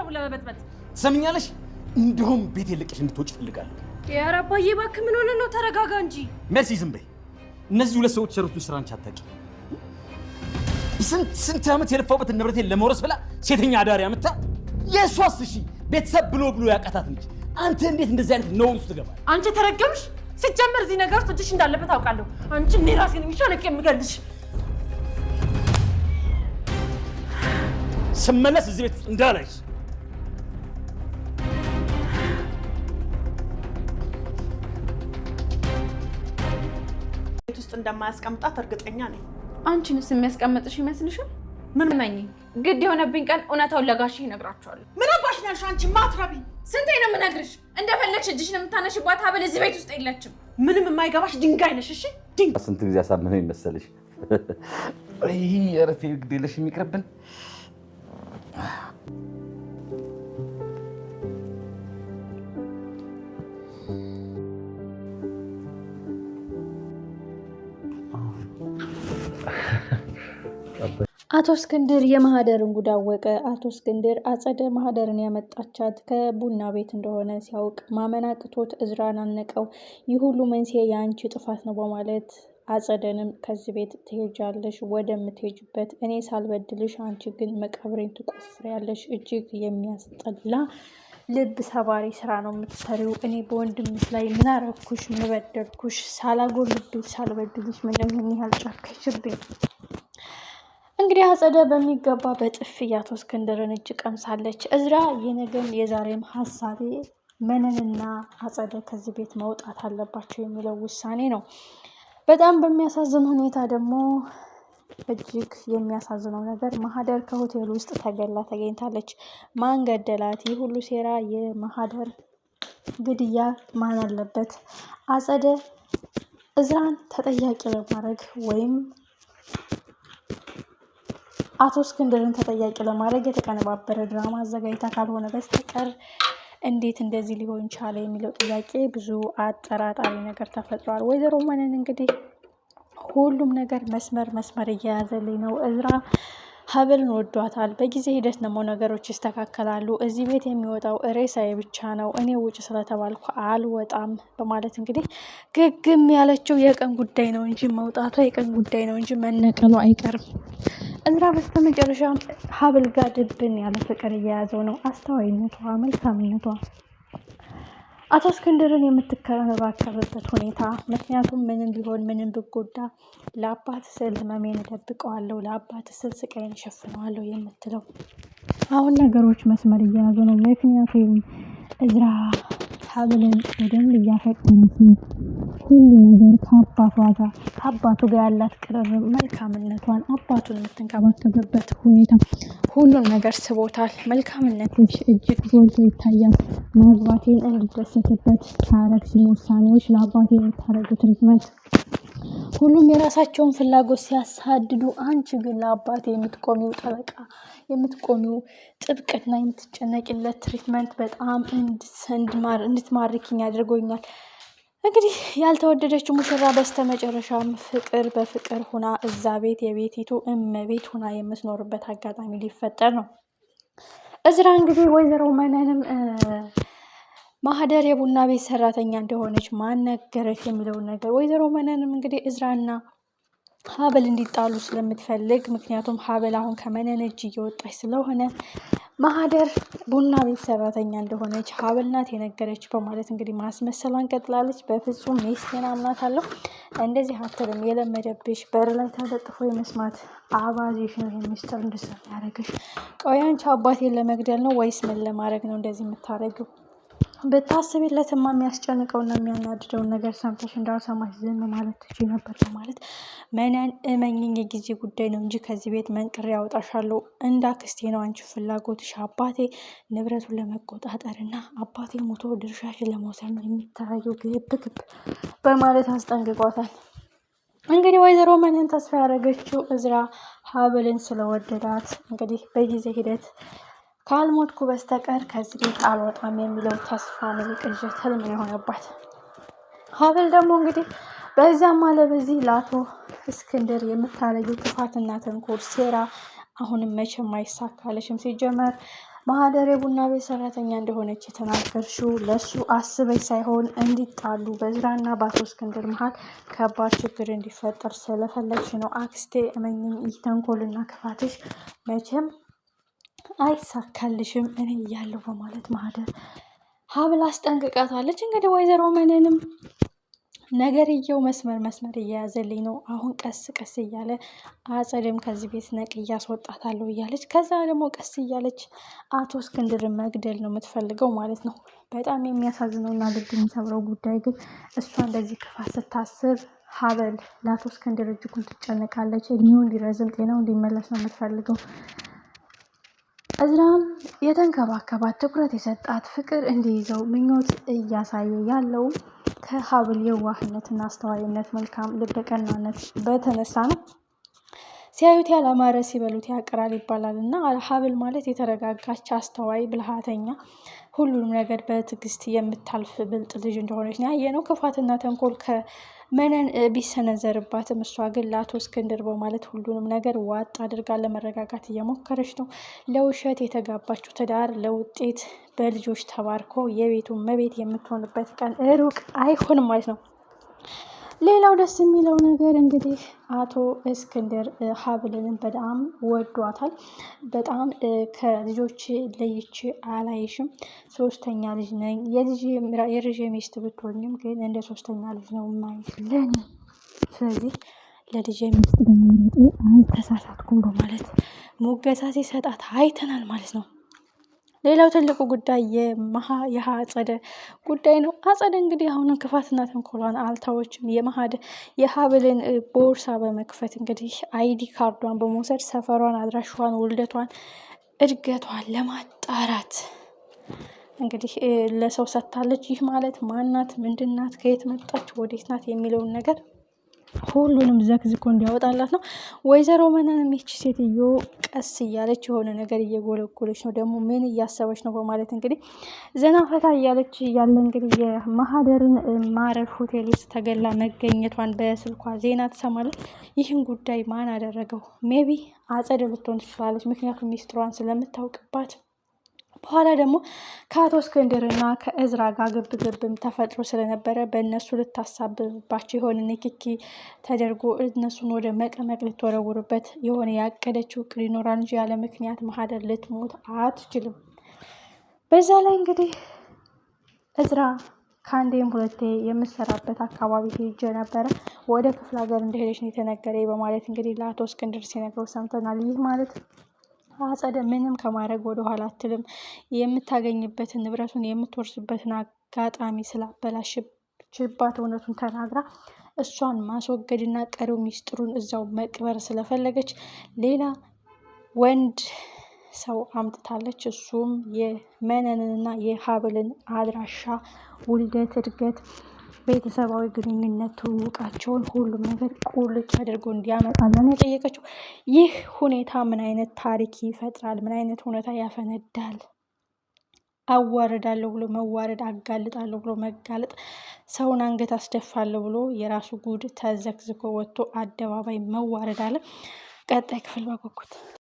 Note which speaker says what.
Speaker 1: ቤተሰቡን ለመበጥበጥ
Speaker 2: ትሰምኛለሽ? እንደውም ቤት የለቀሽ እንድትወጪ ፈልጋለሁ።
Speaker 1: ኧረ አባዬ እባክህ ምን ሆነህ ነው? ተረጋጋ እንጂ።
Speaker 2: ሜርሲ ዝም በይ። እነዚህ ሁለት ሰዎች የሰሩትን ስራ አንቺ አታውቂም። ስንት ዓመት የለፋውበትን ንብረቴን ለመውረስ ብላ ሴተኛ አዳሪ አምጥታ የእሷስ እሺ ቤተሰብ ብሎ ያቃታት እንጂ አንተ እንዴት እንደዚህ አይነት ነውር ውስጥ ትገባለህ?
Speaker 1: አንቺ ተረገምሽ። ሲጀመር እዚህ ነገር ውስጥ እጅሽ እንዳለበት አውቃለሁ። አንቺ እኔ ራሴን የሚሻለቅ የምገልሽ
Speaker 2: ስመለስ እዚህ ቤት ውስጥ እንዳላይሽ።
Speaker 1: ቤት ውስጥ እንደማያስቀምጣት እርግጠኛ ነኝ።
Speaker 3: አንቺንስ የሚያስቀምጥሽ ይመስልሻል? ምን መኝ ግድ የሆነብኝ ቀን እውነታውን ለጋሽ ይነግራቸዋል።
Speaker 1: ምን አባሽ ነሽ አንቺ ማትረቢ?
Speaker 3: ስንቴ ነው የምነግርሽ? እንደፈለግሽ እጅሽን የምታነሽባት ሀብል እዚህ ቤት ውስጥ የለችም።
Speaker 1: ምንም የማይገባሽ ድንጋይ ነሽ። እሺ ድንጋይ።
Speaker 2: ስንት ጊዜ አሳመመኝ መሰለሽ? ይሄ እረፌ ግድ የለሽ የሚቀርብን
Speaker 4: አቶ እስክንድር የማህደርን ጉድ አወቀ። አቶ እስክንድር አጸደ ማህደርን ያመጣቻት ከቡና ቤት እንደሆነ ሲያውቅ ማመን አቅቶት እዝራን አነቀው። ይህ ሁሉ መንስኤ የአንቺ ጥፋት ነው በማለት አጸደንም ከዚህ ቤት ትሄጃለሽ ወደምትሄጅበት፣ እኔ ሳልበድልሽ አንቺ ግን መቃብሬን ትቆፍሪያለሽ። እጅግ የሚያስጠላ ልብ ሰባሪ ስራ ነው የምትሰሪው። እኔ በወንድምሽ ላይ ምን አረኩሽ? ምን በደልኩሽ? ሳላጎልብሽ ሳልበድልሽ ምንም ይህን ያህል ጨከሽብኝ? እንግዲህ አጸደ በሚገባ በጥፊ አቶ እስክንድርን እጅ ቀምሳለች። እዝራ የነገም የዛሬም ሀሳቤ መነንና አጸደ ከዚህ ቤት መውጣት አለባቸው የሚለው ውሳኔ ነው። በጣም በሚያሳዝን ሁኔታ ደግሞ እጅግ የሚያሳዝነው ነገር ማህደር ከሆቴል ውስጥ ተገላ ተገኝታለች። ማን ገደላት? ይህ ሁሉ ሴራ የማህደር ግድያ ማን አለበት? አጸደ እዝራን ተጠያቂ ለማድረግ ወይም አቶ እስክንድርን ተጠያቂ ለማድረግ የተቀነባበረ ድራማ አዘጋጅታ ካልሆነ በስተቀር እንዴት እንደዚህ ሊሆን ቻለ የሚለው ጥያቄ ብዙ አጠራጣሪ ነገር ተፈጥሯል። ወይዘሮ መነን እንግዲህ ሁሉም ነገር መስመር እየያዘልኝ ነው። እዝራ ሀብልን ወዷታል። በጊዜ ሂደት ደግሞ ነገሮች ይስተካከላሉ። እዚህ ቤት የሚወጣው ሬሳዬ ብቻ ነው፣ እኔ ውጭ ስለተባልኩ አልወጣም በማለት እንግዲህ ግግም ያለችው የቀን ጉዳይ ነው እንጂ መውጣቷ የቀን ጉዳይ ነው እንጂ መነቀሉ አይቀርም። እዝራ በስተመጨረሻ ሀብል ጋር ድብን ያለ ፍቅር እየያዘው ነው። አስተዋይነቷ፣ መልካምነቷ አቶ እስክንድርን የምትከባከብበት ሁኔታ፣ ምክንያቱም ምንም ቢሆን ምንም ብጎዳ ለአባት ስል ህመሜን እደብቀዋለሁ፣ ለአባት ስል ስቃይን እሸፍነዋለሁ የምትለው አሁን ነገሮች መስመር እየያዙ ነው። ምክንያቱም እዝራ ሀብልን በደንብ እያፈቀረች ነው። ሁሉ ነገር ከአባቱ ጋር ያላት ቅርርብ፣ መልካምነቷን፣ አባቱን የምትንከባከብበት ሁኔታ ሁሉም ነገር ስቦታል። መልካምነትሽ እጅግ ጎልቶ ይታያል። ማግባቴን እንድደሰትበት ታረግሽኝ ውሳኔዎች፣ ለአባቴ የምታረጉ ትሪትመንት፣ ሁሉም የራሳቸውን ፍላጎት ሲያሳድዱ፣ አንቺ ግን ለአባቴ የምትቆሚው ጠበቃ፣ የምትቆሚው ጥብቅና፣ የምትጨነቂለት ትሪትመንት በጣም እንድትማርኪኝ አድርጎኛል። እንግዲህ ያልተወደደችው ሙሽራ በስተመጨረሻም ፍቅር በፍቅር ሁና እዛ ቤት የቤቲቱ እመቤት ሁና የምትኖርበት አጋጣሚ ሊፈጠር ነው። እዝራ እንግዲህ ወይዘሮ መነንም ማህደር የቡና ቤት ሰራተኛ እንደሆነች ማን ነገረች የሚለውን ነገር ወይዘሮ መነንም እንግዲህ እዝራና ሀብል እንዲጣሉ ስለምትፈልግ፣ ምክንያቱም ሀብል አሁን ከመነን እጅ እየወጣች ስለሆነ ማህደር ቡና ቤት ሰራተኛ እንደሆነች ሀብል ናት የነገረች በማለት እንግዲህ ማስመሰሏን ቀጥላለች። በፍጹም ሚስቴን አምናታለሁ፣ እንደዚህ አትልም፣ የለመደብሽ በር ላይ ተለጥፎ የመስማት አባዜሽ ነው የሚስጥር እንድሰራ ያደረገሽ። ቆይ አንቺ አባቴን ለመግደል ነው ወይስ ምን ለማድረግ ነው እንደዚህ የምታደርጊው? ብታስቢለትማ የሚያስጨንቀውና የሚያናድደውን ነገር ሰምተሽ እንዳልሰማሽ ዝም ማለት ትችይ ነበር በማለት መነን እመኝኝ የጊዜ ጉዳይ ነው እንጂ ከዚህ ቤት መንቅሬ ያወጣሻለሁ። እንዳክስቴ ነው አንቺ ፍላጎትሽ አባቴ ንብረቱን ለመቆጣጠር እና አባቴ ሞቶ ድርሻሽን ለመውሰድ ነው የሚታየው ግብግብ በማለት አስጠንቅቋታል። እንግዲህ ወይዘሮ መነን ተስፋ ያደረገችው እዝራ ሀብልን ስለወደዳት እንግዲህ በጊዜ ሂደት ካልሞትኩ በስተቀር ከዚህ ቤት አልወጣም የሚለው ተስፋ ነው ቅዠት ህልም የሆነባት። ሀብል ደግሞ እንግዲህ በዛም አለ በዚህ ለአቶ እስክንድር የምታረጊው ክፋትና ተንኮል ሴራ አሁንም መቼም አይሳካለሽም። ሲጀመር ማህደር የቡና ቤት ሰራተኛ እንደሆነች የተናገርሽው ለሱ አስበሽ ሳይሆን እንዲጣሉ በዝራና በአቶ እስክንድር መሀል ከባድ ችግር እንዲፈጠር ስለፈለግሽ ነው አክስቴ። እመኝኝ ይህ ተንኮልና ክፋትሽ መቼም አይሳካልሽም እኔ እያለሁ በማለት ማህደር ሀብል አስጠንቅቃታለች። እንግዲህ ወይዘሮ መነንም ነገርየው መስመር እየያዘልኝ ነው። አሁን ቀስ ቀስ እያለ አጸድም ከዚህ ቤት ነቅ እያስወጣታለሁ እያለች ከዛ ደግሞ ቀስ እያለች አቶ እስክንድርን መግደል ነው የምትፈልገው ማለት ነው። በጣም የሚያሳዝነው እና ልብ የሚሰብረው ጉዳይ ግን እሷ እንደዚህ ክፋት ስታስብ ሀበል ለአቶ እስክንድር እጅጉን ትጨነቃለች። እድሜው እንዲረዝም ጤናው እንዲመለስ ነው የምትፈልገው። እዝራም የተንከባከባት ትኩረት የሰጣት ፍቅር እንዲይዘው ምኞት እያሳየ ያለው ከሀብል የዋህነትና አስተዋይነት መልካም ልበቀናነት በተነሳ ነው። ሲያዩት ያላማረ ሲበሉት ያቅራል ይባላል እና ሀብል ማለት የተረጋጋች አስተዋይ ብልሃተኛ ሁሉንም ነገር በትዕግስት የምታልፍ ብልጥ ልጅ እንደሆነች ያየነው። ክፋትና ተንኮል ከመነን ቢሰነዘርባትም እሷ ግን ለአቶ እስክንድር በማለት ሁሉንም ነገር ዋጥ አድርጋ ለመረጋጋት እየሞከረች ነው። ለውሸት የተጋባችው ትዳር ለውጤት በልጆች ተባርኮ የቤቱ እመቤት የምትሆንበት ቀን ሩቅ አይሆንም ማለት ነው። ሌላው ደስ የሚለው ነገር እንግዲህ አቶ እስክንድር ሀብልንም በጣም ወዷታል። በጣም ከልጆች ለይቼ አላይሽም፣ ሶስተኛ ልጅ ነኝ፣ የልጅ ሚስት ብትሆኝም ግን እንደ ሶስተኛ ልጅ ነው ማይሽ ለኔ። ስለዚህ ለልጅ ሚስት በመምረጤ አልተሳሳትኩም በማለት ሙገሳ ሲሰጣት አይተናል ማለት ነው። ሌላው ትልቁ ጉዳይ የአጸደ ጉዳይ ነው። አጸደ እንግዲህ አሁንም ክፋትና ተንኮሏን አልታዎችም። የሀብልን ቦርሳ በመክፈት እንግዲህ አይዲ ካርዷን በመውሰድ ሰፈሯን፣ አድራሿን፣ ውልደቷን፣ እድገቷን ለማጣራት እንግዲህ ለሰው ሰጥታለች። ይህ ማለት ማናት፣ ምንድናት፣ ከየት መጣች፣ ወዴት ናት የሚለውን ነገር ሁሉንም ዘክዝኮ እንዲያወጣላት ነው። ወይዘሮ መነንም ይቺ ሴትዮ ቀስ እያለች የሆነ ነገር እየጎለጎለች ነው፣ ደግሞ ምን እያሰበች ነው በማለት እንግዲህ ዘና ፈታ እያለች ያለ እንግዲህ የማህደርን ማረፍ ሆቴል ውስጥ ተገላ መገኘቷን በስልኳ ዜና ትሰማለች። ይህን ጉዳይ ማን አደረገው? ሜቢ አጸደ ልትሆን ትችላለች፣ ምክንያቱም ሚስጥሯን ስለምታውቅባት። በኋላ ደግሞ ከአቶ እስክንድርና ከእዝራ ጋር ግብግብም ተፈጥሮ ስለነበረ በእነሱ ልታሳብባቸው የሆነ ንክኪ ተደርጎ እነሱን ወደ መቀመቅ ልትወረውርበት የሆነ ያቀደችው እቅድ ይኖራል እንጂ ያለ ምክንያት ማህደር ልትሞት አትችልም። በዛ ላይ እንግዲህ እዝራ ከአንዴም ሁለቴ የምሰራበት አካባቢ ሄጄ ነበረ፣ ወደ ክፍለ ሀገር እንደሄደች ነው የተነገረኝ በማለት እንግዲህ ለአቶ እስክንድር ሲነግረው ሰምተናል። ይህ ማለት አጸደ ምንም ከማድረግ ወደ ኋላ አትልም። የምታገኝበትን ንብረቱን የምትወርስበትን አጋጣሚ ስላበላሽባት እውነቱን ተናግራ እሷን ማስወገድና ቀሪው ሚስጥሩን እዛው መቅበር ስለፈለገች ሌላ ወንድ ሰው አምጥታለች። እሱም የመነንና የሀብልን አድራሻ፣ ውልደት፣ እድገት፣ ቤተሰባዊ ግንኙነት፣ ትውውቃቸውን ሁሉም ነገር ቁልጭ አድርጎ እንዲያመጣለን የጠየቀችው። ይህ ሁኔታ ምን አይነት ታሪክ ይፈጥራል? ምን አይነት ሁኔታ ያፈነዳል? አዋርዳለሁ ብሎ መዋረድ፣ አጋልጣለሁ ብሎ መጋለጥ፣ ሰውን አንገት አስደፋለሁ ብሎ የራሱ ጉድ ተዘግዝኮ ወጥቶ አደባባይ መዋረድ አለ። ቀጣይ ክፍል በጉጉት